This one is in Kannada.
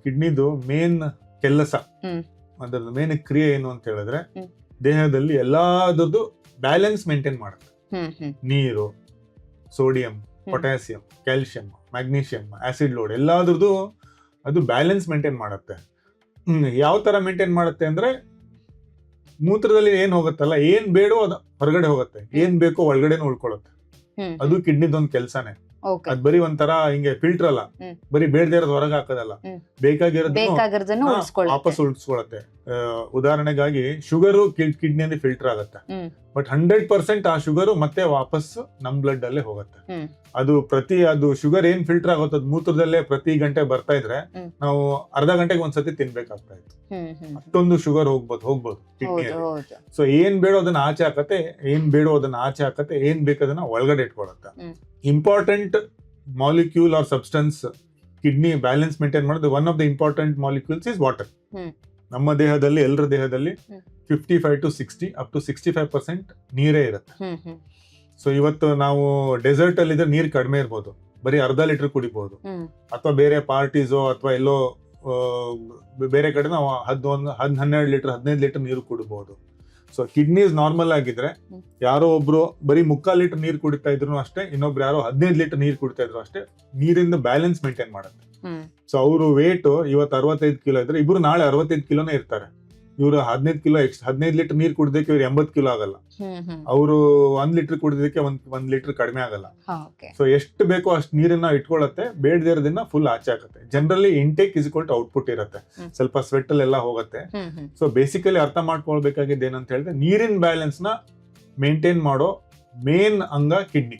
ಕಿಡ್ನಿದು ಮೇನ್ ಕೆಲಸ, ಅದರದ್ದು ಮೇನ್ ಕ್ರಿಯೆ ಏನು ಅಂತ ಹೇಳಿದ್ರೆ ದೇಹದಲ್ಲಿ ಎಲ್ಲಾದ್ರದ್ದು ಬ್ಯಾಲೆನ್ಸ್ ಮೇಂಟೈನ್ ಮಾಡುತ್ತೆ. ನೀರು, sodium, potassium, calcium, magnesium, acid load ಎಲ್ಲಾದ್ರದ್ದು ಅದು ಬ್ಯಾಲೆನ್ಸ್ ಮೇಂಟೈನ್ ಮಾಡುತ್ತೆ. ಯಾವ ತರ ಮೇಂಟೈನ್ ಮಾಡುತ್ತೆ ಅಂದ್ರೆ ಮೂತ್ರದಲ್ಲಿ ಏನ್ ಹೋಗುತ್ತಲ್ಲ, ಏನ್ ಬೇಡೋ ಅದು ಹೊರಗಡೆ ಹೋಗುತ್ತೆ, ಏನ್ ಬೇಕೋ ಒಳಗಡೆನೂ ಉಳ್ಕೊಳ್ಳುತ್ತೆ. ಅದು ಕಿಡ್ನಿದೊಂದು ಕೆಲ್ಸಾನೇ. ಅದ್ ಬರೀ ಒಂಥರ ಹಿಂಗೆ ಫಿಲ್ಟರ್ ಅಲ್ಲ, ಬರೀ ಬೇಡದೇ ಇರೋದು ಹೊರಗೆ ಹಾಕೋದಲ್ಲ, ಬೇಕಾಗಿರೋದನ್ನು ವಾಪಸ್ ಉಳಿಸ್ಕೊಳತ್ತೆ. ಉದಾಹರಣೆಗಾಗಿ ಶುಗರು ಕಿಡ್ನಿಯಲ್ಲಿ ಫಿಲ್ಟರ್ ಆಗುತ್ತೆ, ಬಟ್ 100% ಆ ಶುಗರು ಮತ್ತೆ ವಾಪಸ್ ನಮ್ ಬ್ಲಡ್ ಅಲ್ಲೇ ಹೋಗುತ್ತೆ. ಅದು ಶುಗರ್ ಏನ್ ಫಿಲ್ಟರ್ ಆಗುತ್ತೆ ಅದು ಮೂತ್ರದಲ್ಲೇ ಪ್ರತಿ ಗಂಟೆ ಬರ್ತಾ ಇದ್ರೆ ನಾವು ಅರ್ಧ ಗಂಟೆಗೆ ಒಂದ್ಸತಿ ತಿನ್ಬೇಕಾಗ್ತಾ ಇತ್ತು. ಅಷ್ಟೊಂದು ಶುಗರ್ ಹೋಗ್ಬೋದು ಕಿಡ್ನಿಯಲ್ಲಿ. ಸೊ ಏನ್ ಬೇಡೋ ಅದನ್ನ ಆಚೆ ಹಾಕತ್ತೆ, ಏನ್ ಬೇಡೋ ಅದನ್ನ ಆಚೆ ಹಾಕತ್ತೆ, ಏನ್ ಬೇಕದನ್ನ ಒಳಗಡೆ ಇಟ್ಕೊಳತ್ತೆ. Important molecule or substance kidney balance maintain ಮಾಡೋದು, one of the important molecules is water. ನಮ್ಮ ದೇಹದಲ್ಲಿ, ಎಲ್ಲರ ದೇಹದಲ್ಲಿ 55 to 60 up to 65% ನೀರೇ ಇರುತ್ತೆ. ಸೊ ಇವತ್ತು ನಾವು ಡೆಸರ್ಟ್ ಅಲ್ಲಿ ಇದ್ರೆ ನೀರ್ ಕಡಿಮೆ ಇರ್ಬೋದು, ಬರೀ ಅರ್ಧ ಲೀಟರ್ ಕುಡಿಬಹುದು, ಅಥವಾ ಬೇರೆ ಪಾರ್ಟೀಸೋ ಅಥವಾ ಎಲ್ಲೋ ಬೇರೆ ಕಡೆ ನಾವು 12 ಲೀಟರ್ 15 ಲೀಟರ್ ನೀರು ಕುಡಿಬಹುದು. ಸೊ ಕಿಡ್ನೀಸ್ ನಾರ್ಮಲ್ ಆಗಿದ್ರೆ ಯಾರೋ ಒಬ್ರು ಬರೀ 3/4 ಲೀಟರ್ ನೀರು ಕುಡಿತಾ ಇದ್ರು ಅಷ್ಟೇ, ಇನ್ನೊಬ್ರು ಯಾರೋ 15 ಲೀಟರ್ ನೀರು ಕುಡಿತಾ ಇದ್ರು ಅಷ್ಟೇ, ನೀರಿಂದ ಬ್ಯಾಲೆನ್ಸ್ ಮೇಂಟೈನ್ ಮಾಡುತ್ತೆ. ಸೊ ಅವರು ವೇಟ್ ಇವತ್ತು 65 ಕಿಲೋ ಇದ್ರೆ ಇಬ್ರು ನಾಳೆ 65 ಕಿಲೋನೇ ಇರ್ತಾರೆ. ಇವ್ರು 15 ಕಿಲೋ 15 ಲೀಟರ್ ನೀರು ಕುಡಿದಕ್ಕೆ ಇವ್ರು 80 ಕಿಲೋ ಆಗಲ್ಲ. ಅವರು 1 ಲೀಟರ್ ಕುಡಿದಕ್ಕೆ 1 ಲೀಟರ್ ಕಡಿಮೆ ಆಗಲ್ಲ. ಸೊ ಎಷ್ಟು ಬೇಕೋ ಅಷ್ಟು ನೀರನ್ನ ಇಟ್ಕೊಳ್ಳುತ್ತೆ, ಬೇಡದೇ ಇರೋದನ್ನ ಫುಲ್ ಆಚೆ ಹಾಕುತ್ತೆ. Generally intake is equal to output ಇರುತ್ತೆ, ಸ್ವಲ್ಪ ಸ್ವೆಟ್ ಅಲ್ಲೆಲ್ಲ ಹೋಗುತ್ತೆ. ಸೊ ಬೇಸಿಕಲಿ ಅರ್ಥ ಮಾಡ್ಕೊಳ್ಬೇಕಾಗಿದ್ದು ಏನಂತ ಹೇಳಿದ್ರೆ ನೀರಿನ ಬ್ಯಾಲೆನ್ಸ್ ನ ಮೇಂಟೈನ್ ಮಾಡೋ ಮೇನ್ ಅಂಗ ಕಿಡ್ನಿ.